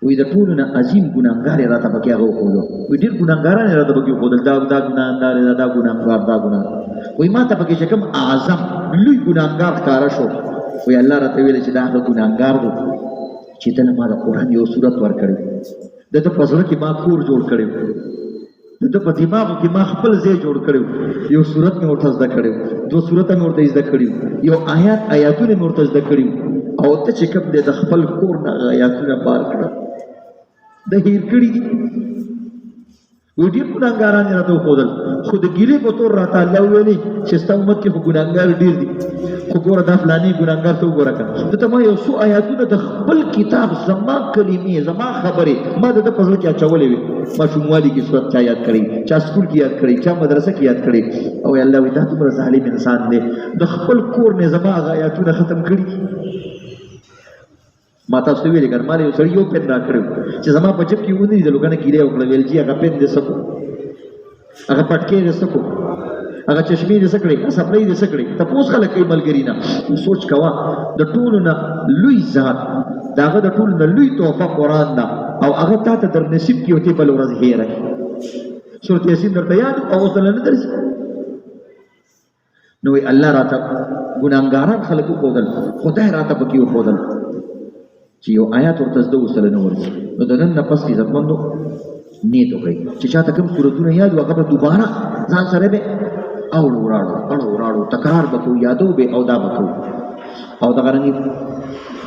وی د ټولو نه عظیم ګناهګار یې راته پکې هغه وښودو وی ډېر ګناهګاران یې راته پکې وښودل دا ګناهګار دی دا ګناهګار دا ګناه وی ما ته پکې چې کوم اعظم لوی ګناهګار ښکاره شو وی الله راته ویل چې دا هغه ګناهګار دی چې دله ما د قرآن یو صورت ورکړی د ده په زړه کې ما کور جوړ کړی د ده په دماغو کې ما خپل ځای جوړ کړی یو صورت مې ورته زده کړی دوه صورته مې ورته زده کړي یو آیاتونه مې ورته زده کړي او ته چې کوم دی د خپل کور نه آیاتونه بار کړه د هیر کړي دي وی ډېر ګناهګاران یې راته وښودل خو د ګیلې په طور راته الله وویلې چې ستا امت کې خو ګناهګار ډېر دي خو ګوره دا فلاني ګناهګار ته وګوره که دته ما یو څو آیاتونه د خپل کتاب زما کلمې زما خبرې ما د ده په زړه کې اچولې وې ماشوموالي کې صورت چا یاد کړی چا سکول کې یاد کړی چا مدرسه کې یاد کړی او الله وایي دا دومره ظالم انسان دی د خپل کور نه زما هغه آیاتونه ختم کړي ما تاسو ویلې کړه ما یو سړی یو پن را کړو چې زما په جب کې ونی د لوګانه کیلې وکړه ویل چې هغه پن دې سکو هغه پټکې دې سکو هغه چشمې دې سکړې سپلې دې سکړې تاسو خلک یې ملګری نه سوچ کوا د ټولو نه لوی ذات داغه د ټولو نه لوی تحفه قرآن ده او هغه تاسو در نصیب کې وته بل ورځ هېره سورۃ یاسین درته یاد او اوس نه درځي نو الله راته ګناهګاران خلکو خودل خدای راته پکې خودل چې یو آیات ورته زده وسله نه ورځي نو د نن نه پس کې ځمندو نیت وکړي چې چاته کوم صورتونه یاد وو هغه به دوباره ځان سره به اړو تکرار وکړو یادو به او دا وکړو او دا غرنګي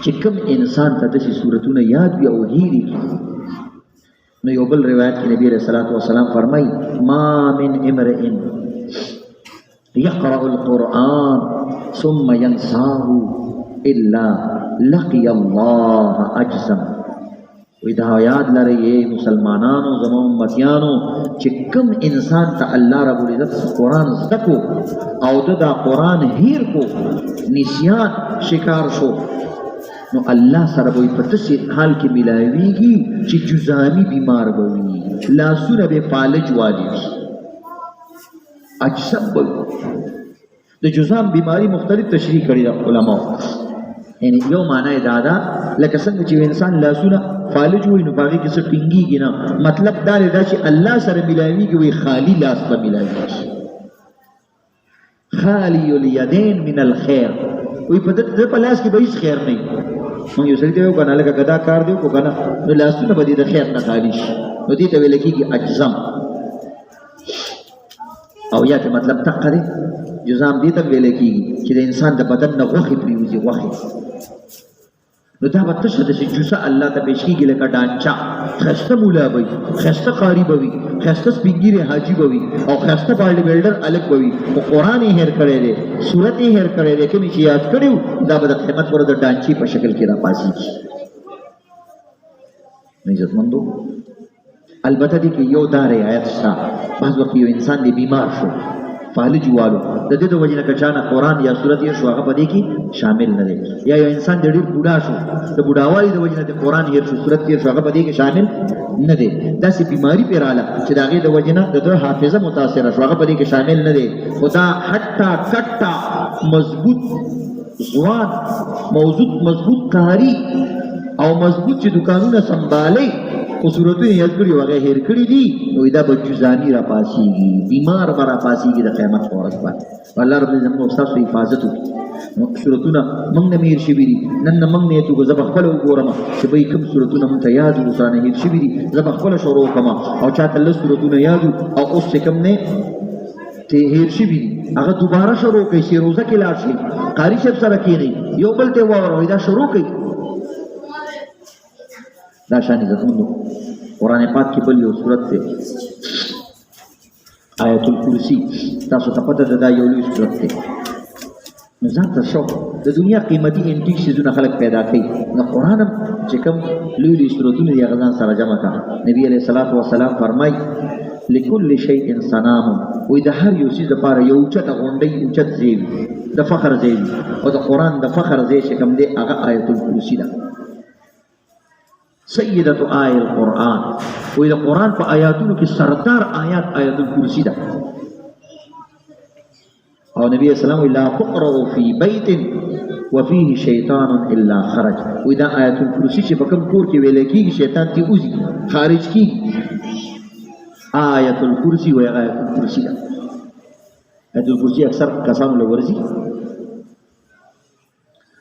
چې کوم انسان ته داسې صورتونه یاد وي او هېري نو یو بل روایت کې نبی رسول الله والسلام فرمایي ما من امرئ يقرأ القرآن ثم ينساه الا لقي الله اجزم وی دا یاد لرئ مسلمانانو زمو امتیانو چې کوم انسان ته الله رب العزت قرآن زده کو او دا قرآن هیر کو نسیان شکار شو نو الله سره به په داسې حال کې ملاویږي چې جزامي بیمار به وي لاسونه به فالج والي وي اجسم به د جزام بیماری مختلف تشریح کړي علماء یعنی یو معنی دا ده لکه څنګه چې انسان لاسونه فالج وي نو باغې کې څه ټینګېږي نه مطلب دا دی چې الله سره ملاویږي وي خالی لاس به ملاویږي خالی الیدین من الخیر وی په دې په لاس کې به هیڅ خیر نه مونږ یو سړي ته یو کنه لکه غدا کار دی کو کنه نو لاسونه به دې د خیر نه خالی شي نو دې ته ویل کېږي اجزم او یا ته مطلب تقه دی جزام دې ته ویل کېږي چې د انسان د بدن نه غوښې پرېوځي غوښې نو دا به تشه ده چې جوسه الله ته پیش کېږي لکه ډانچه ښایسته مولا به وي ښایسته قاري به وي ښایسته سپین ږیری حاجي به وي او ښایسته باډي بلډر هلک به وي خو قرآن یې هېر کړی دی صورت یې هېر کړی دی کومې چې یاد کړي وو دا به د قیامت پر د ډانچې په شکل کې راپاڅېږي نو عزتمندو البته دې کې یو دا رعایت شته بعض وخت یو انسان دی بیمار شو فالج والو د دې د وجې نه که چانه قرآن یا صورت یې شو هغه په دې کې شامل نه دی یا یو انسان د ډېر بوډا شو د بوډاوالي د وجې نه د قرآن هېر شو صورت هېر شو هغه په دې کې شامل نه دی داسې بیماري پرې راغله چې د هغې د وجې نه د ده حافظه متاثره شو هغه په دې کې شامل نه دی خو دا حتی کټه مضبوط ځوان مضبوط کاري او مضبوط چې دکانونه سنبالي خو صورتونه یاد کړي هغه هېر کړي دي نو دا به جزامي راپاڅېږي بیمار به راپاڅېږي د قیامت په ورځ باندې الله رب العزت زموږ ستاسو حفاظت وکړي نو صورتونه موږ نه هېر شوي دي نن نه موږ نیت وکړو زه به خپله وګورم چې بهی کوم صورتونه موږ ته یاد وو ورسره هېر شوي دي زه به خپله شروع کړم او چاته لږ صورتونه یاد وو او اوس چې کوم نه ته هېر شوي دي هغه دوباره شروع کوي چې روزه کې لاړ شي قاري صاحب سره کښېنئ یو بل ته واوروئ دا شروع کوي دا شان عزتمندو قرآن پاک کې بل یو صورت دی آیت الکرسی تاسو ته پته ده دا یو لوی صورت دی نو ځان ته شوق د دنیا قیمتي انټیک څیزونه خلک پیدا کوي نو قرآن هم چې کوم لوی لوی صورتونه دي هغه ځان سره جمع کړه نبي علیه الصلاة والسلام فرمایي لکل شیء صنام وی د هر یو څیز لپاره یو اوچته غونډۍ اوچت ځای وي د فخر ځای وي او د قرآن د فخر ځای چې کوم دی هغه آیت الکرسی ده سیدت آیه القرآن وی د قرآن په آیاتونو کې سردار آیات آیت الکرسی ده او نبی اسلام وی لا تقرأ فی بیت وفيه شیطان الا خرج. وی دا آیت الکرسی چې په کوم کور کې ویل کېږي شیطان تی اوزي خارج کېږي. آیت الکرسی وی آیت الکرسی دا آیت الکرسی اکثر کسانو له ورځي،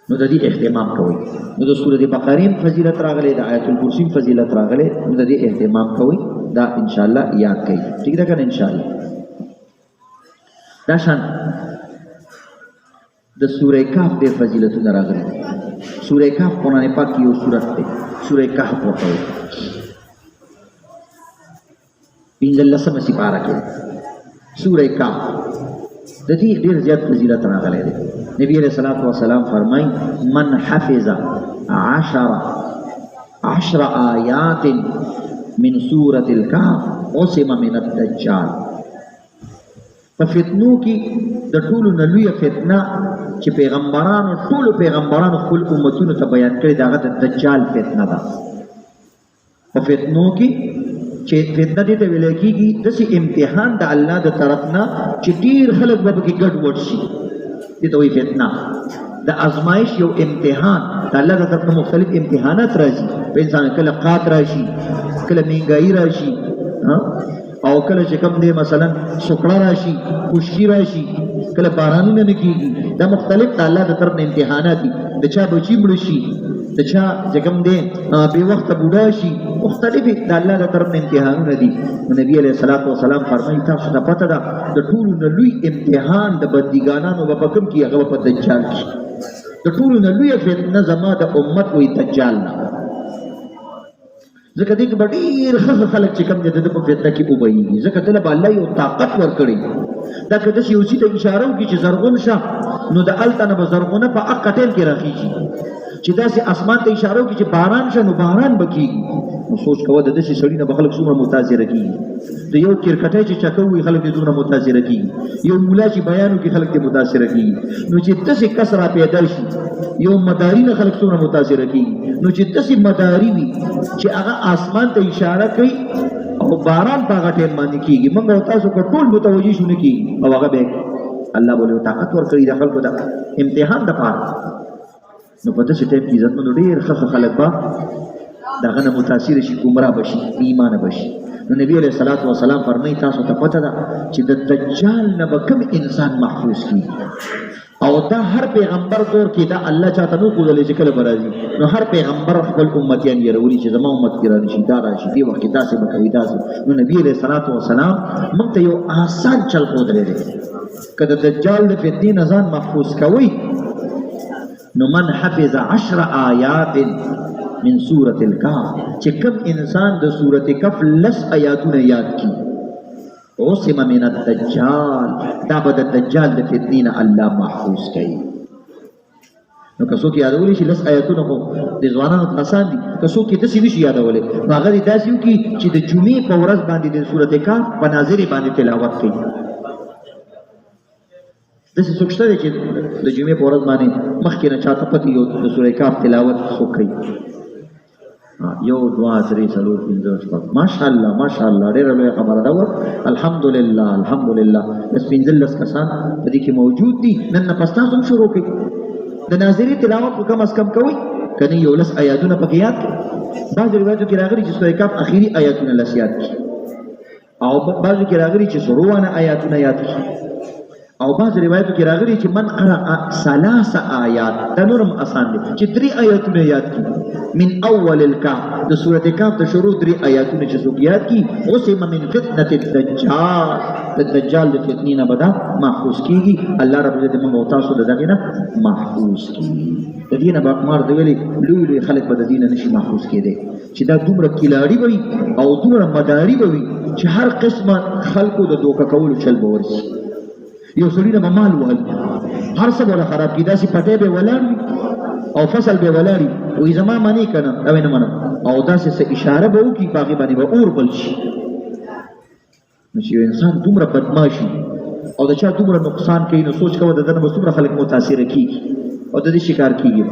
نو د دې اهتمام کوئ. نو د سورۃ بقره فضیلت راغلی، د آیت الکرسی فضیلت راغلی، نو د دې اهتمام کوئ. دا ان شاء الله یاد کړئ. ٹھیک ده کنه؟ ان شاء الله دا شان د سورہ کهف د فضیلتونو راغلي. سورہ کهف قرآن پاک کې یو سورت دی، سورہ کهف ورته وایي. 15 سپاره کې سورہ کهف د دې ډېر زیات فضیلت راغلی دی. نبی علیہ الصلوۃ والسلام فرمایي من حفظ 10 آیات من سورة الكهف عصم من الدجال. په فتنو کې د ټولو نه لویه فتنه چې پیغمبرانو ټولو پیغمبرانو خپل امتونو ته بیان کړي دا د دجال فتنه ده. په فتنو کې چې فتنه دې ته ویل کېږي داسې امتحان د الله د طرف نه چې ډېر خلک به پکې ګډوډ شي، دې ته وایي فتنه. د ازمایش یو امتحان د الله د طرف نه مختلف امتحانات راځي په انسان، کله قحط راشي، کله مهنګایي راشي، او کله چې کوم دی مثلا سکړه راشي، خشکي راشي، کله بارانونه نه کېږي. دا مختلف د الله د طرف نه امتحانات دي. د چا بچي مړه شي، د چا چې کوم دی بې وخته بوډا شي، مختلف د الله د طرف نه امتحانونه دي. نبی علیہ الصلوۃ والسلام فرمایي تاسو ته پته ده د ټولو نه لوی امتحان د بندګانانو به په کوم کې هغه په دجال کې. د ټولو نه لویه فتنه زما د امت وایي دجال نه. ځکه دې کې به ډېر ښه خلک چې کوم دی د په فتنه کې وبهیږي، ځکه دله به الله یو طاقت ورکړي. دا که داسې یو شي ته اشاره وکړي چې زرغون شه، نو د هلته نه به زرغونه په هغه ټیم کې راخېږي. چې داسې اسمان ته اشاره وکړي چې باران شه، نو باران به کېږي. نو سوچ کوه د داسې سړي نه به خلک څومره متاثره کېږي. د یو کرکټی چې چکه وي خلک دې دومره متاثره کېږي، یو مولا چې بیان وکړي خلک دې متاثره کېږي. نو چې داسې کس را پیدا شي، یو مداري نه خلک څومره متاثره کېږي. نو چې داسې مداري وي چې هغه اسمان ته اشاره کوي او باران په هغه ټیم باندې کېږي، موږ او تاسو که ټول متوجه شو نه کېږي، او هغه به الله بوله طاقت ورکړي د خلکو د امتحان دپاره. نو په داسې ټیم کې عزتمندو ډېر ښه خلک به د هغه نه متاثره شي، ګمراه به شي، بې ایمانه به شي. نو نبی علیہ الصلوۃ والسلام فرمایي تاسو ته پته ده چې د دجال نه به کوم انسان محفوظ کېږي. او دا هر پیغمبر دور کې دا الله چاته نو ښودلی چې کله به راځي. نو هر پیغمبر خپل امتیان یېرولي چې زما امت کې رانشي، دا راشي، دې وخت کې داسې به کوي داسې. نو نبي علیہ الصلوۃ والسلام موږ ته یو آسان چل ښودلی دی. که د دجال د فتنې نه ځان محفوظ کوئ، نو من حفظ 10 آیات من سورة الکهف، چې کوم انسان د سورة کهف 10 آیاتونه یاد کی، عصم من الدجال، دا به د دجال د فتنې نه الله محفوظ کوي. نو که څوک یادولی شي 10 آیاتونه خو د ځوانانو ته آسان دي، که څوک یې داسې نشي یادولی نو هغه دې داسې وکړي چې د جمعې په ورځ باندې د سورة کهف په ناظرې باندې تلاوت کوي. داسې څوک شته دی چې د جمعې په ورځ باندې مخکې نه چاته پته یو د سورة کهف تلاوت څوک کوي؟ 1 2 3 4 5 6 ماشاءالله ماشاءالله ډېره لویه خبره ده. الحمدلله الحمدلله بس 15 کسان په دې کې موجود دي. نن نه پس تاسو هم شروع کړئ د ناظرې تلاوت خو کم از کم کوئ، که نه 11 آیاتونه پکې یاد کړئ. بعضو روایتو کې راغلي چې سورة کهف اخري آیاتونه 10 یاد کړي، او بعضو کې راغلي چې سروانه آیاتونه یاد کړي، او بعض روایتو کې راغلي چې من قرأ 3 آیات، دا نورم آسان دي چې 3 آیاتونه یاد کړي. من اول الکهف، د سورة کهف د شروع 3 آیاتونه چې څوک یاد کړي، عصم من فتنة الدجال، د دجال د فتنې نه به دا محفوظ کېږي. الله رب العزت موږ او تاسو د دغې نه محفوظ کړي. د دې نه به مار د ویلې لوی لوی خلک به د دې نه نشي محفوظ کېدی، چې دا دومره کلاړي به وي او دومره مداري به وي چې هر قسمه خلکو د دوکه کولو چل به ورشي. یو سړي نه به مال وهل، هر څه به خراب کړي، داسې پټی به ولاړ وي او فصل به ولاړ وي، وایي زما منې که نه، او یې نه منم، او داسې څه اشاره به وکړي په هغې باندې به اور بل شي. نو چې یو انسان دومره بدماشي او د چا دومره نقصان کوي، نو سوچ کوه د ده نه به څومره خلک متاثره کېږي او د دې شکار کېږي.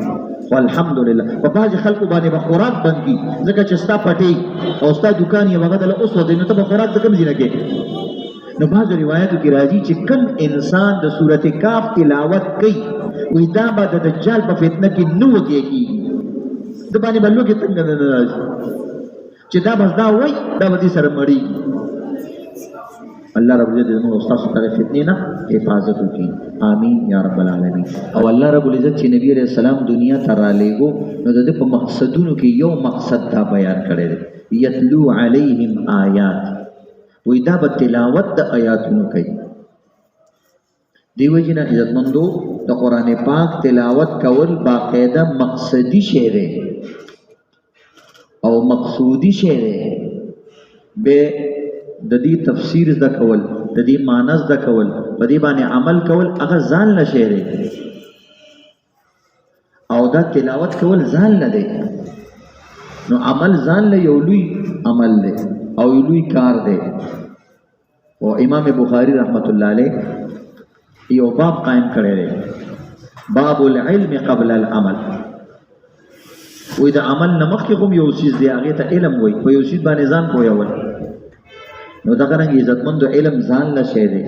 خو الحمدلله په بعضې خلکو باندې به خوراک بند کړي، ځکه چې ستا پټۍ او ستا دوکان یې هغه دله اوس ودی، نو ته به خوراک د کوم ځای نه کوې؟ نو بعض روایتو کې راځي چې کم انسان د سورت کاف تلاوت کوي وی دا به د دجال په فتنه کې نه وږيږي د باندې بلو کې څنګه نه راځي چې دا بس دا وای دا به دې سره مړی الله رب العزت زموږ استاد سره فتنې نه حفاظت وکړي آمین یا رب العالمین او الله رب العزت چې نبی علیہ السلام دنیا ته را لېږو نو د په مقصدونو کې یو مقصد دا بیان کړی دی یتلو علیهم آیات وی دا به تلاوت د آیاتونو کوي دیو جنا عزتمندو د قرآن پاک تلاوت کول باقاعده مقصدی شی دی او مقصودی شی دی به د دې تفسیر زده کول د دې معنی زده کول په دې باندې عمل کول هغه ځان له شی دی او دا تلاوت کول ځان نه دی نو عمل ځان له یو لوی عمل دی او یو لوی کار دی او امام بخاری رحمت الله علیه یو باب قائم کړی دی باب العلم قبل العمل وې دا عمل نه مخکې کوم یو چیز دی هغه ته علم وای په یو چیز باندې ځان پوهول نو دا څنګه عزتمند علم ځان له شی دی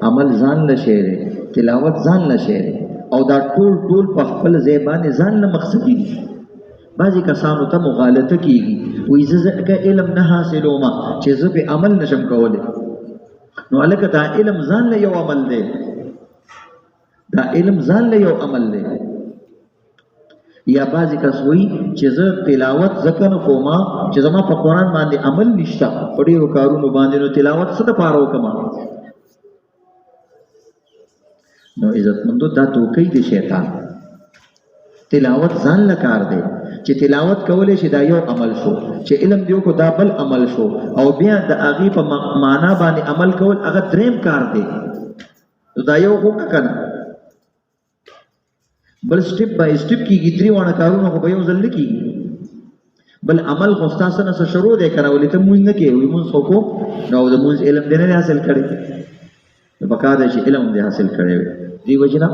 عمل ځان له شی دی تلاوت ځان له شی دی او دا ټول په خپل ځای باندې ځان له مقصد دي بعضی کسانو ته مغالطه کیږي وې زه علم نه حاصلوم چې زه په عمل نشم کولای نو الکه دا علم ځان له یو عمل دی دا علم ځان له یو عمل دی یا بعضی کس وی چې زه تلاوت ځکه نه کوم چې زما په قرآن باندې عمل نشته په ډېرو کارونو باندې نو تلاوت څه دپاره وکړم نو عزتمندو دا توکی دی شیطان تلاوت ځان له کار دی چې تلاوت کولی شي دا یو عمل شو چې علم دیو کو دا بل عمل شو او بیا د هغې په معنا باندې عمل کول هغه دریم کار دی نو دا یو خو که نه بل سټپ بای سټپ کیږي درې واړه کارونه خو به یو ځل نه کیږي بل عمل خو ستاسو نه شروع دی کنه ولې ته مونږ نه کوې وایي مونځ خو کوم نو د مونځ علم دی نه حاصل کړی نو پکار دی چې علم دی حاصل کړی وي دې وجې نه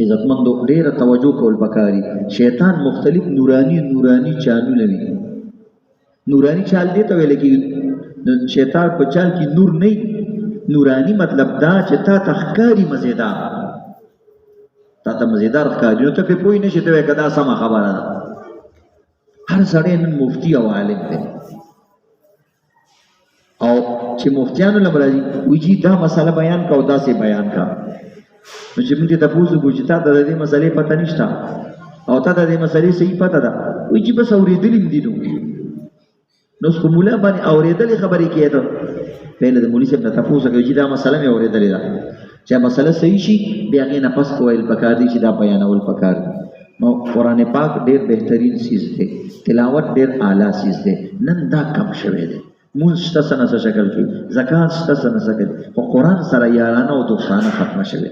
عزتمندو ډېره توجه کول پکاري شیطان مختلف نورانی چالونه وي نورانی چال دی ته ویل کېږي شیطان په چال کې نور نه نورانی مطلب دا چې تا ته ښکاري مزېدار تا ته مزیدار ښکاري نو ته پرې پوه نه شې ته وایې که دا سمه خبره ده هر سړی نن مفتي او عالم دی او چې مفتیانو له راځي وایي چې دا مسله بیان کا او داسې بیان کا نو چې موږ ته تپوس وکړو چې تا ته د دې مسلې پته نشته او تا ته د دې مسلې صحیح پته ده وایي چې بس اورېدلي م دي نو اوس په مولا باندې اورېدلې خبرې کېده پهله د مولي صاحب نه تپوس وکړو چې دا مسله مې اورېدلې ده چې مسله صحیح شي بیا هغې نه پس کویل پکار دی چې دا بیانول پکار دی نو قرآن پاک ډېر بهترین څیز دی تلاوت ډېر اعلی څیز دی نن دا کم شوی دی مونځ شته څه نه څه شکل کې زکات شته څه نه څه کې خو قرآن سره یارانه او دوستانه ختمه شوې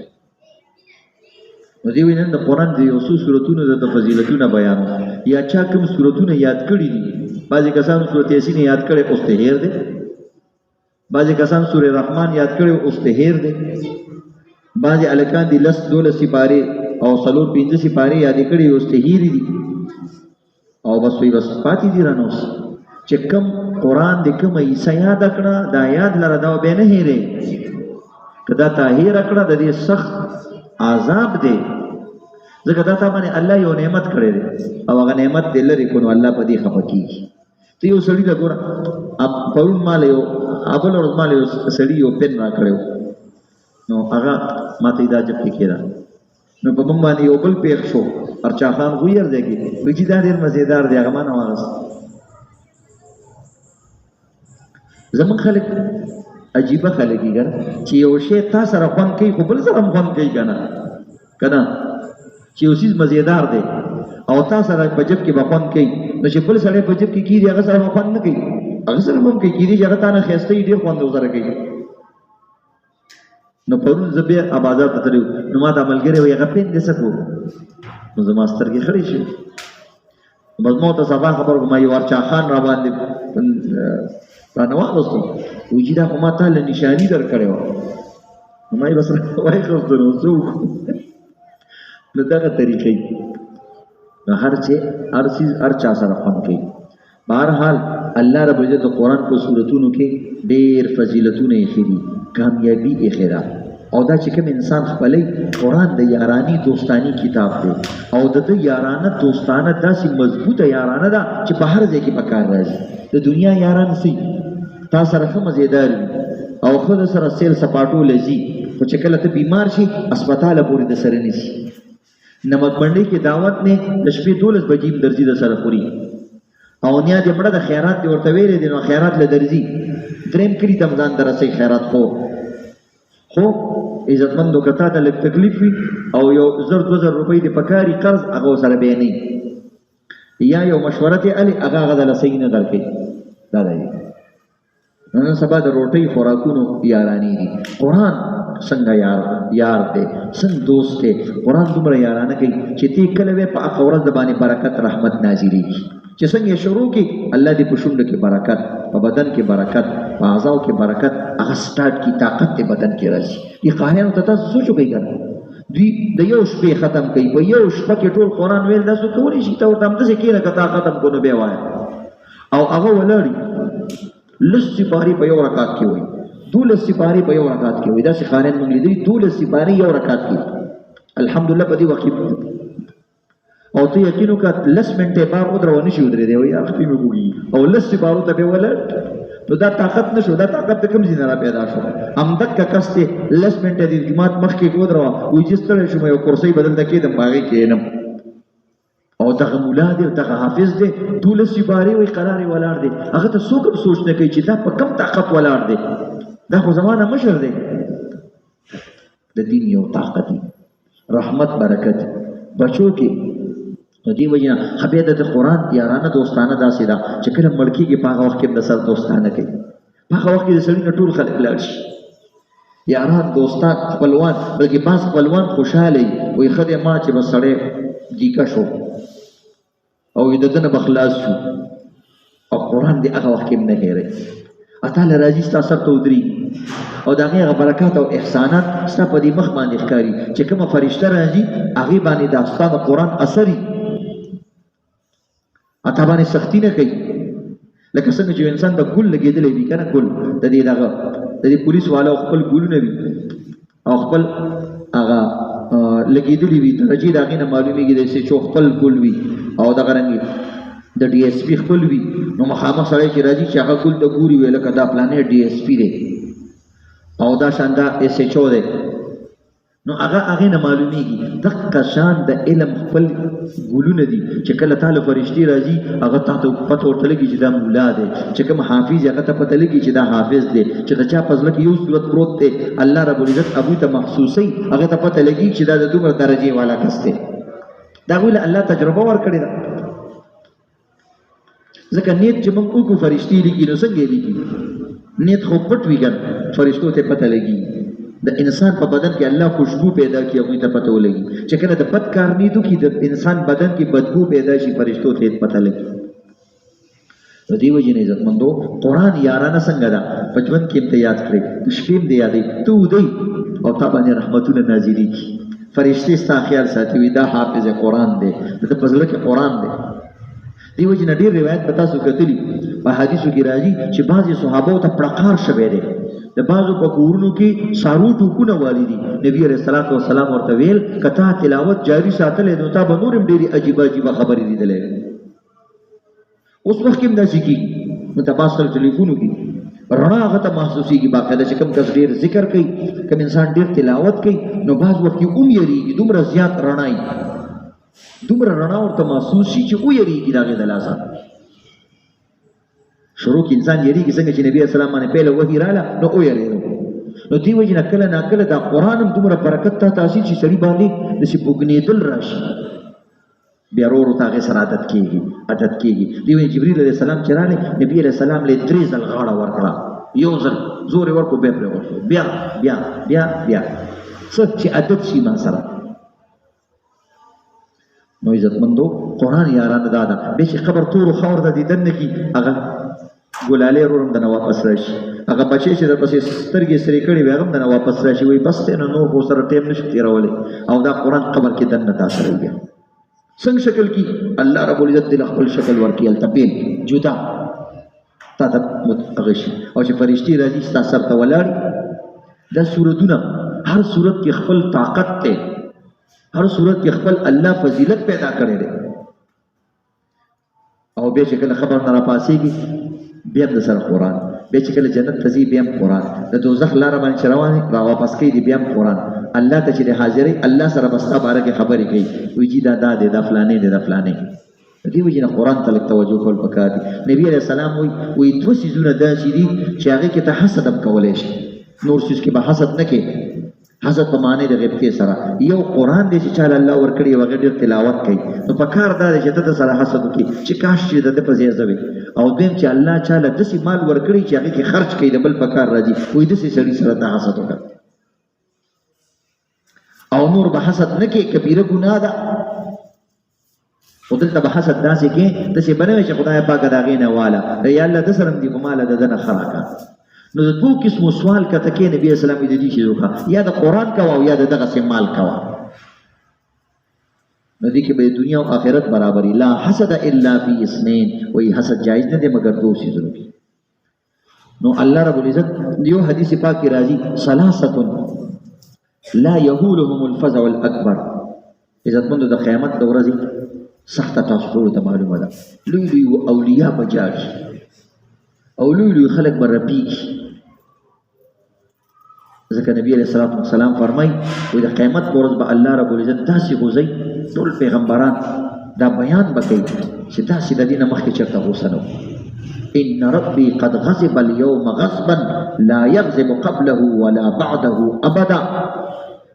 نو دې وایي نن د قرآن د یو څو سورتونو د فضیلتونه بیانو یا چا کوم سورتونه یاد کړي دي بعضې کسانو سورت یاسین یاد کړی اوس ته هیر دی بعضې کسان سورې رحمان یاد کړی اوس ته هیر دی بعضې هلکان دي 10 12 سپارې او 4 5 سپارې یادې کړي اوس ته هیرې دي او بس وایي بس پاتې دي رانه اوس چې کوم قرآن د کومه حصه یاده کړه دا یاد لره دا بیا نه هیرې که دا تا هیره کړه د دې سخت عذاب دی ځکه دا تا باندې الله یو نعمت کړی دی او هغه نعمت دې لرې کړو الله په دې خفه کېږي ته یو سړي ته ګوره پرون ماله یو بله ورځ ماله یو سړي یو پن را کړی نو هغه ماته دا جب کې کېده نو په موږ باندې یو بل پیښ شو ارچا خان غویر دی کې وایي چې دا ډېر مزېدار دی هغه ما نه واغست زموږ خلک عجیبه خلک دي که نه چې یو شی تا سره خوند کوي خو بل سره هم خوند کوي که نه چې یو څیز مزېدار دی او تا سره په جب کې به خوند کوي نو چې بل سړی په جب کې کېږي هغه سره به خوند نه کوي هغه سره به هم کوي کېدای چې هغه تا نه ښایسته وي ډېر خوند ورسره کوي نو پرون زه بیا بازار ته تللی نو ما دا ملګری وایي هغه پین دې څه کړو نو زما سترګې خړې شوې بس ما ورته سبا خبر کړم ما یو ارچا خان را باندې رانه واغستو وایي چې دا خو ما تا له نشاني در کړې وه نو ما یې بس واخیستو نو څه وکړو نو دغه طریقې نو هر څیز هر چا سره خوند کوي بهرحال الله رب العزت قرآن په سورتونو کې ډېر فضیلتونه ایښي دي، کامیابي ایښې ده. او دا چې کوم انسان خپلې قرآن د یارانی دوستانی کتاب دی او د یارانه دوستانه داسې مضبوطه یارانه ده چې په هر ځای کې په کار راځي. د دنیا یاران سي تا سره ښه مزېدار وي او ښه د سره سیل سپاټو لځي، خو چې کله ته بیمار شي اسپتاله پورې د سره نیسي. نمک منډي کې دعوت نه د شپې 12 بجې درځي د سره خوري او نیا دې مړه د خیرات دی ورته ویلې دي نو خیرات له درځي دریم کړي ته ځان درسي خیرات خو عزتمندو کتا ته لږ تکلیف وي او یو 1000-2000 روپۍ د پکاري قرض هغه سره به نه یا یو مشوره ته علي هغه غدا لسې نه درکې دا دی. نن سبا د روټۍ خوراکونو یارانی دي. قرآن څنګه یار دی، څنګه دوست دی. قرآن دومره یارانه کوي چې تی کله وې په هغه ورځ د باندې برکت رحمت نازلېږي چې څنګه شروع کی الله دې په شونډه کې برکت، په بدن کې برکت، په اعضاء کې برکت، هغه سٹارټ کی طاقت ته بدن کې راځي. دې قاریانو ته تاسو سوچ وکړئ دوی د یو شپې ختم کوي، په یو شپه کې ټول قرآن ویل دا څه کولی شي ته ورته همداسې کښېنه که تا ختم کړو نو بیا وایه او هغه ولاړي 10 سپارې په یو رکعت کې وایي 12 سپارې په یو رکعت کې وایي. داسې قاریان موږ لیدلي 12 سپارې یو رکعت کې الحمدلله په دې وخت او ته یقین وکړه 10 منټې بار ودرو نه شي ودرېدی وایي اخپې مې وږي او 10 سپارو ته به ولاړ نو دا طاقت نشو. دا طاقت ته کوم ځای نه را پیدا شو. همدغه کس ته 10 منټې د جماعت مخکې ودرو وایي چې ستړی شوم یو کرسۍ بدل ته کېدم په هغې کېنم او دغه مولا دی دغه حافظ دی 12 سپارې وایي قرار یې ولاړ دی. هغه ته څوک هم سوچ نه کوي چې دا په کم طاقت ولاړ دی. دا خو زمانه مشر دی. د دین یو طاقت رحمت برکت بچو کې نو دی وجه خبیه د قرآن یارانه دوستانه داسې ده چې کله مړ کېږي په هغه وخت کې د سر دوستانه کوي. په هغه وخت کې د سړي نه ټول خلک لاړ شي یاران دوستان خپلوان بلکې بعض خپلوان خوشحاله وي وایي ښه دی ما چې به سړی دیکه شو او د ده نه به خلاص شو او قرآن دی هغه وخت کې هم نه هېروي. اتاله راځي ستا سر ته ودرېږي او د هغې هغه برکات او احسانات ستا په دې مخ باندې ښکاري چې کومه فرشته راځي هغې باندې دا ستا د قرآن اثر وي اته باندې سختی نه کوي. لکه څنګه چې انسان د ګل لګېدلی وي که نه ګل د دې پولیس والا خپل ګلونه وي او خپل هغه لګېدلي وي درجې د هغې نه معلومېږي داسې چې خپل ګل وي او دغه رنګ د ډي ایس پي خپل وي نو مخامخ سړی چې راځي چې هغه ګل ته ګوري وي لکه دا پلانې ډي ایس پي دی او دا شان دا ایس ایچ او دی نو هغه هغې نه معلومېږي. دغه شان د علم خپل ګلونه دي چې کله تا له فرشتې راځي هغه تا ته پته ورته لګي چې دا مولا دی، چې کوم حافظ هغه ته پته لګي چې دا حافظ دی، چې د چا په زړه کې یو صورت پروت دی الله رب العزت هغوی ته محسوسوي هغه ته پته لګي چې دا د دومره درجې والا کس دی. دا هغوی له الله تجربه ورکړې ده. ځکه نیت چې موږ وکړو فرشتې لیکي نو څنګه یې لیکي نیت خو پټ وي ګر فرشتو ته پته لګي. د انسان په بدن کې الله خوشبو پیدا کړي هغوی ته پته ولګي چې کله د بد کار نیت وکړي د انسان بدن کې بدبو پیدا شي فرشتو ته پته لګي. نو دې وجې نه عزتمندو قرآن یارانه څنګه ده په ژوند کې هم ته یاد کړئ د شپې هم دې یادوي ته ودئ او تا باندې رحمتونه نازلېږي فرشتې ستا خیال ساتي وي دا حافظ قرآن دی د ده په زړه کې قرآن دی. دې وجې نه ډېر روایت به تاسو کتلي په حدیثو کې راځي چې بعضې صحابو ته پړقار شوی دی د بعضو په کورونو کې سارو ټوپونه والي دي. نبي علیه الصلاة والسلام ورته ویل که تا تلاوت جاري ساتلی نو تا به نور هم ډېرې عجیبه عجیبه خبرې لیدلی. اوس وخت کې هم داسې کېږي نو ته بعض سره ټلیفونو کې رڼا هغه ته محسوسېږي باقاعده چې کوم کس ډېر ذکر کوي کوم انسان ډېر تلاوت کوي نو بعض وخت کې هم یېرېږي دومره زیات رڼا وي دومره رڼا ورته محسوس شي چې ویېرېږي د هغې د لاسه. شروع کې انسان یېرېږي څنګه چې نبي اسلام باندې پیله وحي راله نو ویېرېدو. نو دې وجې نه کله ناکله دا قرآن هم دومره برکت ته تاثیر چې سړي باندې داسې بوږنېدل راشي بیا ورو ورو ته هغې سره عادت کېږي. دې وجې جبریل علیه السلام چې راغلی نبي علیه السلام له 3 ځل غاړه ورکړه یو ځل زور یې ورکړو بیا پرېوت شو بیا بیا بیا بیا څه چې عادت شي ما سره. نو عزتمندو قرآن یارانه دا ده بیا چې قبر تورو خاور ته دیدن نه کي هغه ګلالې ورور هم دنه واپس راشي هغه بچی چې درپسې سترګې سرې کړي وي هغه هم دنه واپس راشي وایي بس دی نو نور خو سره ټایم نشي تېرولی او دا قرآن قبر کې دننه تا سره بیا څنګه شکل کې الله رب العزت دې خپل شکل ورکړي هلته بېل جدا تا ته هغه شي او چې فرشتي راځي ستا سر ته ولاړ دا سورتونه هر صورت کې خپل طاقت ته هر صورت کې خپل الله فضیلت پیدا کړی دی او بیا چې کله خبر نه راپاسېږي بیا د سره قرآن بیا چې کله جنت ته ځي بیا هم قرآن د دوزخ لاره باندې چې روان را واپس کوي دی بیا هم قرآن الله ته چې د حاضرۍ الله سره به ستا باره کې خبرې کوي وایي جي دا دی دا فلانې دی دا فلانې د دې وجې نه قرآن ته لږ توجه کول پکار دي نبي علیه السلام وایي دوه څیزونه داسې دي چې هغې کې ته حسد هم کولی شي نور څیز کې به حسد نه کوي حسد په معنی د غیبتې سره یو قرآن دی چې چاله الله ورکړي او هغه ډېر تلاوت کوي نو په کار دا دی چې ته د سره حسد وکړي چې کاش چې د ده په ځای زه وي او دویم چې الله چاله داسې مال ورکړي چې هغې کې خرچ کوي د بل په کار راځي وایي داسې سړي سره ته حسد وکړه او نور به حسد نه کوي کبیره ګناه ده خو دلته به حسد داسې کې داسې به نه وي چې خدای پاکه د هغې نه واله یا الله ده سره هم دي په ماله د ده نه ښه راکړه نو د دوه قسمو سوال کته کې نبی اسلام دې دي چې وکړه یا د قرآن کوه او یا د دغسې مال کوه نو دې کې به دنیا او آخرت برابري لا حسد الا فی اثنین وایي حسد جایز نه دی مګر دوه څیزونو کې نو الله رب العزت یو حدیث پاک کې راځي ثلاثه لا یهولهم الفزع الاکبر عزتمندو د قیامت د ورځې سخته تاسو ټولو ته معلومه ده لوی لوی اولیاء به جاړ شي او لوی لوی خلک به رپېږي ځکه نبی علیه الصلاة والسلام فرمایي وایي د قیامت په ورځ به الله رب العزت داسې غوځوي ټول پیغمبران دا بیان به کوي چې داسې د دې نه مخکې چېرته غوسه نه ان ربي قد غضب اليوم غضبا لا يغضب قبله ولا بعده ابدا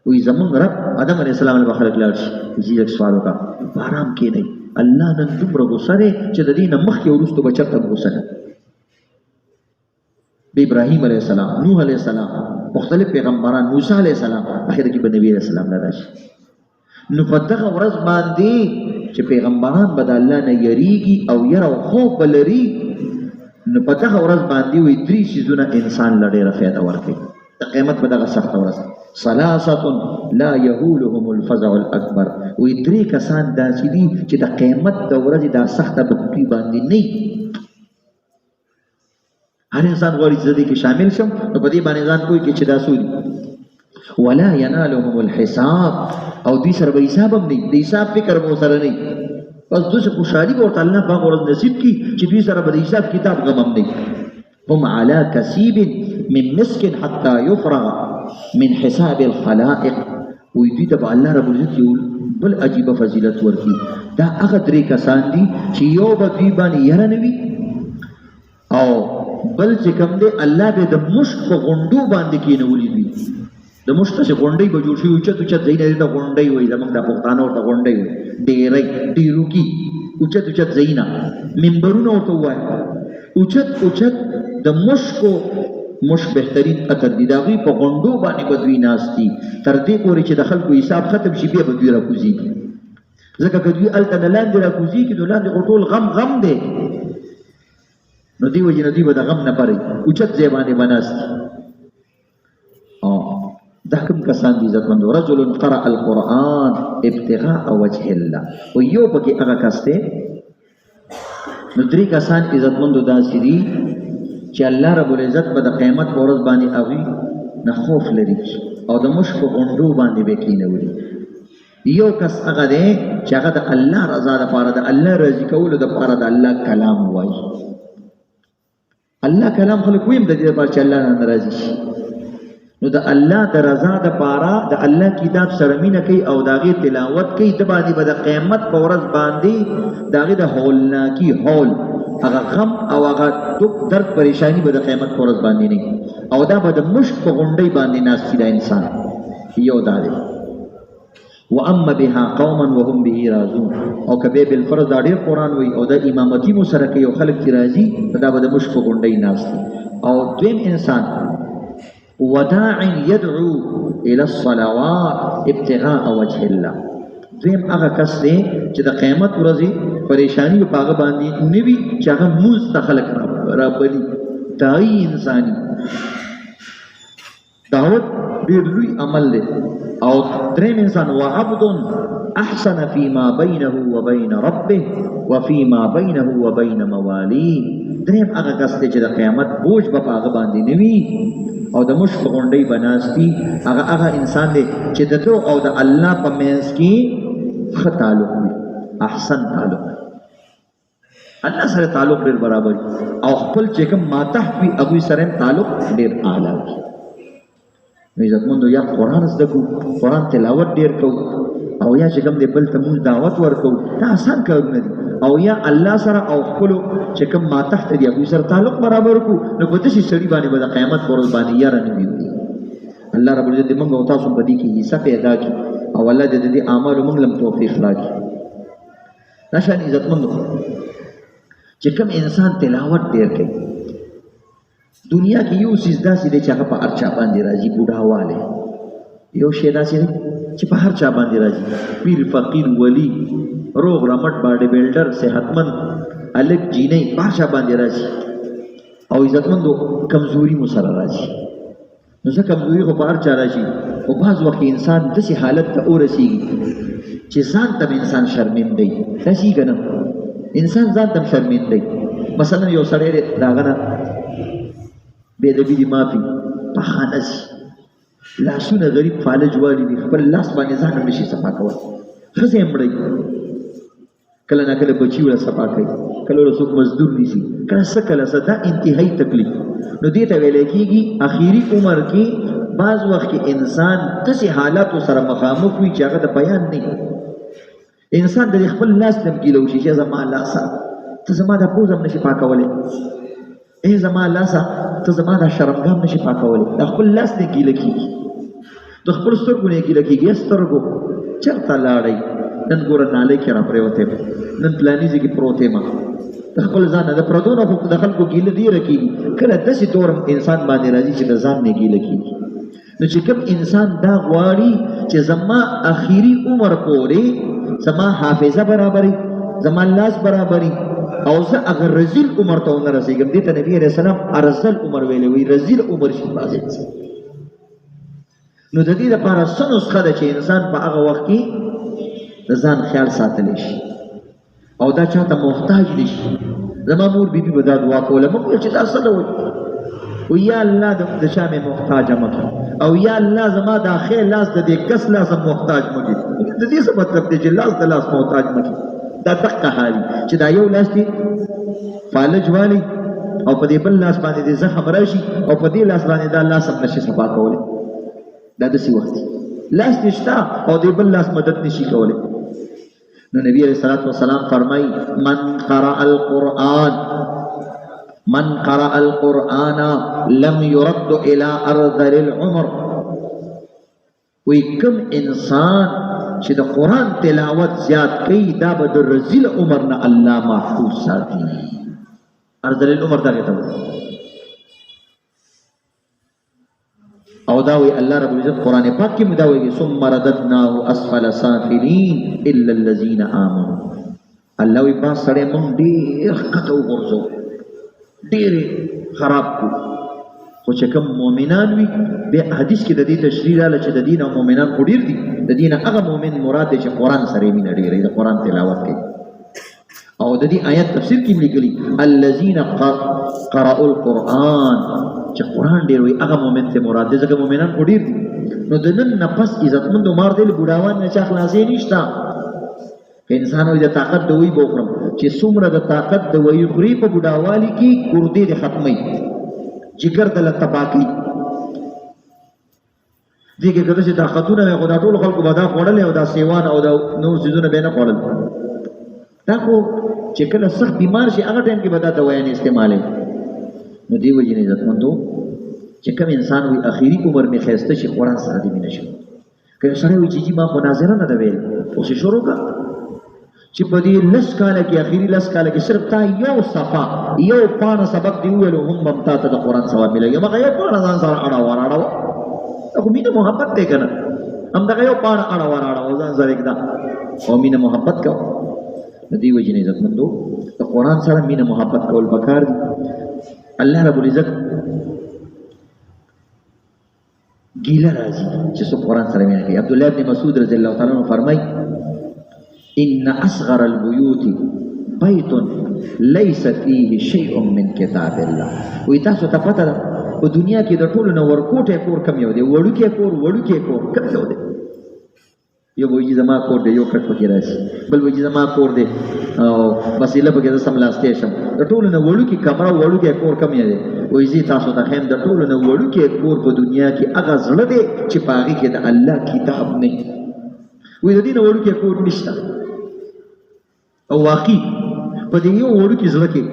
وی زمون رب آدم علیہ السلام له خلق لاړ شي چې یک سوال وکړه آرام کېنئ الله نن دومره غوسه دی چې د دې نه مخکې وروسته به چېرته غوسه نه ابراهیم علیہ السلام نوح علیہ السلام مختلف پیغمبران موسی علیہ السلام اخر کې به نبی علیہ السلام نه راشي نو په دغه ورځ باندې چې پیغمبران به د الله نه یریږي او یره او خوف به لري نو په دغه ورځ باندې وایي درې څیزونه انسان له ډېره فایده ورکوي د قیامت په دغه سخته ورځ ثلاثه لا یهولهم الفزع الاکبر وایي درې کسان داسې دي چې د قیامت د ورځې دا سخته به دوی باندې نه هر انسان غواړي چې دې کې شامل شم نو په دې باندې ځان کوی کې چې دا سوري ولا ينالهم الحساب او دې سره به حساب هم نه دې حساب فکر مو سره نه بس دوی خوشحالي ورته الله په ورځ نصیب کی چې دې سره به حساب کتاب غم هم نه هم على كسيب من مسك حتى يفرغ من حساب الخلائق وې دې ته الله رب العزت یو بل عجیب فضیلت ورکی دا هغه درې کسان دي چې یو به دوی باندې یره نه وي او بل چې کوم دی الله به د مشک په غونډو باندې کېنولي دي د مشک څخه غونډۍ به جوړ شي اوچت اوچت ځایونه دي ته غونډۍ وایي زموږ د پښتانه ورته غونډۍ وایي ډېرۍ ډېروکي اوچت اوچت ځایونه منبرونه ورته ووایي اوچت اوچت د مشکو مشک بهترین عطر دي د هغوی په غونډو باندې به دوی ناست دي تر دې پورې چې د خلکو حساب ختم شي بیا به دوی راکوزېږي ځکه که دوی هلته نه لاندې راکوزېږي نو لاندې خو ټول غم دی نو دی وجه نه دوی به د غم نه پرې اوچت ځای باندې به ناست دا کوم کسان دي عزتمندو رجل قرأ القرآن ابتغاء وجه الله و یو پکې هغه کس دی نو درې کسان عزتمندو داسې دي چې الله رب العزت به د قیامت په ورځ باندې هغوی نه خوف لري او د مشک په غونډو باندې به کېنولي یو کس هغه دی چې هغه د الله رضا دپاره د الله راضي کولو دپاره د الله کلام وایي الله کلام خلک ویم د دې لپاره چې الله نه ناراضي شي نو د الله د رضا دپاره د الله کتاب سره مینه کوي او د هغې تلاوت کوي د باندې به د قیامت په ورځ باندې د هغې د هولناکي هول هغه غم او هغه دک درد پریشانی به د قیامت په ورځ باندې نه او دا به د مشک په غونډۍ باندې ناست دا انسان یو دا دی واما بها قوما وهم به راضون او کبه بالفرض دا ډیر قران وای او د امامتی مو سره کوي او خلک کی راضي دا به د مشک په غونډۍ ناست او دویم انسان وداع يدعو الى الصلوات ابتغاء وجه الله دویم هغه کس دی چې د قیامت ورځې پریشانی په هغه باندې نوي چې هغه مونځ ته خلک رابلي دای انساني دعوت ډېر لوی عمل دی او دریم انسان وعبد احسن فيما بينه وبين ربه وفيما بينه وبين مواليه دریم هغه کس دی چې د قیامت بوج به په هغه باندې نه وي او د مشک په غونډۍ به ناست وي. هغه انسان دی چې د ده او د الله په منځ کې ښه تعلق وي، احسن تعلق، الله سره تعلق ډېر برابر او خپل چې کوم ماتحت وي هغوی سره هم تعلق ډېر اعلی وي. نو عزتمندو یا قرآن زده کړو، قرآن تلاوت ډېر کوو، او یا چې کوم دی بل ته مونږ دعوت ورکوو، دا آسان کارونه دي. او یا الله سره او خپلو چې کوم ماتحت دي هغوی سره تعلق برابر کړو، نو په داسې سړي باندې به د قیامت په ورځ باندې یاره نه وي. الله رب العزت دې موږ او تاسو په دې کې حصه پیدا کړي او الله دې د دې اعمالو موږ لم توفیق راکړي. راشئ عزتمندو، چې کوم انسان تلاوت ډېر کوي، دنیا کې یو څیز داسې دی چې هغه په هر چا باندې راځي، بوډاوالی یو شی داسې دی چې په هر چا باندې راځي، پیر فقیر ولی روغ رمټ باډي بلډر صحتمند الګ جینۍ په هر چا باندې راځي. او عزتمندو کمزوري مو سره راځي، نو ځکه کمزوري خو په هر چا راځي، او بعض وخت انسان داسې حالت ته ورسېږي چې ځان ته انسان شرمندوي، داسې که نه انسان ځان ته شرمندوي. مثلا یو سړی دی د هغه نه بې ادبي دي معافي په خانه ځي، لاسونه غریب فالج والي وي، خپل لاس باندې ځان هم نشي صفا کولی، ښځې یې مړوي، کله نه کله بچي وله صفا کوي، کله وله څوک مزدور نیسي، کله څه کله څه، دا انتهایي تکلیف. نو دې ته ویلی کېږي اخري عمر کې بعض وخت کې انسان داسې حالاتو سره مخامخ وي چې هغه د بیان نه وي. انسان د خپل لاس نه ګیله وشي چې زما لاسه ته زما دا پوزه هم نشي پاکولی، ای زما لاسه ته زما دا شرمګاه هم نشي پاکولی، د خپل لاس نه ګیله کېږي، د خپل سترګو نه ګیله کېږي. سترګو چېرته لاړئ؟ نن ګوره نالۍ کې را پرېوتی یم، نن پلاني ځای کې پروت یم، د خپل ځان نه د پردو نه د خلکو ګیله ډېره کېږي. کله داسې دور انسان باندې راځي چې د ځان نه ګیله کېږي. نو چې کوم انسان دا غواړي چې زما اخري عمر پورې زما حافظه برابري، زما لاس برابري، او زه هغه رزیل عمر ته ونه رسېږم، دې ته نبي علیه السلام ارزل عمر ویلی وي، رزیل عمر شي فاضل شي. نو د دې لپاره څه نسخه ده چې انسان په هغه وخت کې د ځان خیال ساتلی شي او دا چاته محتاج نه شي. زما مور بیبي به دا دعا کوله، موږ ویل چې دا څه ډول و یا الله د چا مې محتاجه مه کړه، او یا الله زما دا ښی لاس د دې کس لاس هم محتاج مه کړي. د دې څه مطلب دی چې لاس د لاس محتاج مه کړي؟ دا دقه حالي چې دا یو لاس دی فالج والی او په دې بل لاس باندې د زخم راشي او په دې لاس باندې دا لاس هم نشي صفا کولی. دا داسې وخت لاس دې شته او دې بل لاس مدد نشي کولی. نو نبی علیہ الصلوۃ والسلام فرمائی من قرأ القرآن لم يرد الى ارذل العمر. وی کم انسان چې د قرآن تلاوت زیات کوي دا به د رزیل عمر نه الله محفوظ ساتي. ارذل العمر دا ته او دا وی الله رب العزت قرآن پاک کې دا وی ثم رددناه اسفل سافلين الا الذين امنوا. الله وی با سړی مونږ ډېر ښکته وغورځو، ډېر خراب کو، خو چې کوم مؤمنان وي بیا حدیث کې د دې تشریح راغله چې د دین او مؤمنان خو ډېر دي، د دین هغه مؤمن مراد دی چې قرآن سره یې مینه ډېره د قرآن تلاوت کوي. او د دې آیت تفسیر کې لیکلي الذين قرأوا القرآن، چې قرآن ډېر وي هغه مؤمن ته مراد دی، ځکه مؤمنان خو ډېر دي. نو د نن نه پس عزتمندو مار دی له بوډاوان نه چا خلاصې نشته. که انسان وایي د طاقت د وی به وخورم، چې څومره د طاقت د وی خوري په بوډاوالي کې ګردې د ختموي، جگر د لطفا کوي. دې کې که داسې طاقتونه وی خو دا ټولو خلکو به دا خوړلی او دا سیوان او دا نور څیزونه به یې نه خوړل. دا خو چې کله سخت بیمار شي هغه ټایم کې به دا دوایانې استعمالوي. نو دې وجې نه عزتمندو چې کوم انسان وي اخري عمر مې ښایسته شي قرآن سره دې مینه شي. که یو سړی وایي چې جي ما خو ناظره نه ده ویل، اوس یې شروع کړه چې په دې 10 کاله کې اخري 10 کاله کې صرف تا یو صفحه یو پاڼه سبق دی وویلو هم به تا ته د قرآن ثواب ملېږي. همغه یو پاڼه ځان سره اړوه راړوه، دا خو مینه محبت دی که نه؟ همدغه یو پاڼه اړوه راړوه ځان سره ږده او مینه محبت کوه. د دې وجې نه عزتمندو د قرآن سره مینه محبت کول پکار دي. الله رب العزت گیله راځي چې څوک قرآن سره مینه کوي. عبدالله ابن مسعود رضی الله تعالی عنہ فرمایي ان اصغر البیوت بیت ليس فيه شيء من کتاب الله. وی تاسو ته پته ده په دنیا کې د ټولو نه ورکوټی کور کم یو دی، وړوکی کور کم یو دی. یو وایي زما کور دی، یو کټ پکې راشي، بل وایي زما کور دی او وسیله پکې زه سملاستی شم. د ټولو نه وړوکی کمره وړوکی کور کم یو دی. وایي زه تاسو ته ښیم د ټولو نه وړوکی کور په دنیا کې هغه زړه دی چې په هغې کې د الله کتاب نه وي. وایي د دې نه وړوکی کور نشته. او واقعي په دې یو وړوکي زړه کې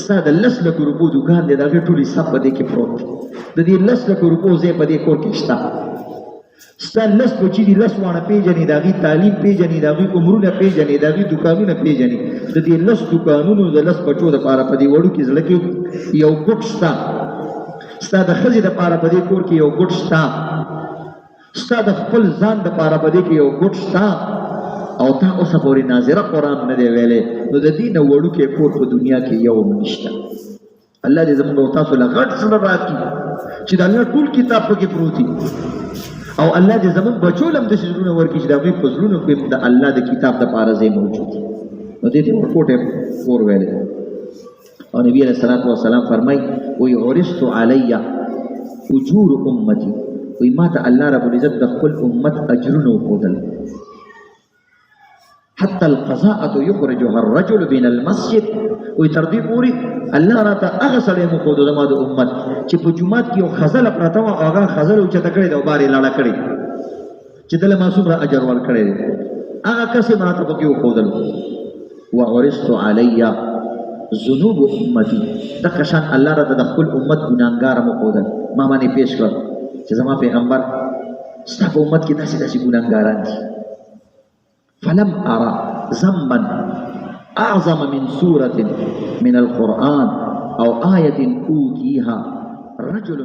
ستا د 10 لکو روپو دوکان دی، د هغې ټول حساب په دې کې پروت دی. د دې 10 لکو روپو ځای په دې کور کې شته. ستا 10 بچي دي، 10 واړه پېژنې، د هغې تعلیم پېژنې، د هغې عمرونه پېژنې، د هغې دوکانونه پېژنې. د دې 10 دوکانونو د 10 بچو دپاره په دې وړوکي زړه کې یو ګوټ شته. ستا د ښځې دپاره په دې کور کې یو ګوټ شته. ستا د خپل ځان دپاره په دې کې یو ګوټ شته. او تا اوسه پورې ناظره قرآن نه دی ویلی، نو د دې نه وړوکی کور په دنیا کې یو هم نشته. الله دې زموږ او تاسو له غټ زړه راکړي چې د الله ټول کتاب پکې پروت وي. او الله دې زموږ بچو له هم داسې زړونه ورکړي چې د هغوی په زړونو کې د الله د کتاب دپاره ځای موجود وي. نو دې ته ورکوټی کور ویلی. او نبي علیه الصلاة والسلام فرمایي وایي عرضت علی اجور امتي، وایي ما ته الله رب العزت د خپل امت اجرونه وښودل. حتى القضاءة يخرجها الرجل من المسجد، وی تر دې پورې الله راته هغه سړی مښودو زما د امت چې په جومات کې یو خزله پرته وه، هغه خزله اوچته کړې ده او بار یې لاړه کړې چې دله ما څومره اجر ورکړی دی، هغه کس یې ما ته پکې وښودلو. وعرضت علی ذنوب امتي، دغه شان الله راته د خپل امت ګناهګاره مښودل، ما باندې پیش کړل چې زما پیغمبر ستا په امت کې داسې ګناهګاران دي. فلم أرى ذنبا أعظم من سورة من القرآن أو آية أوتيها رجل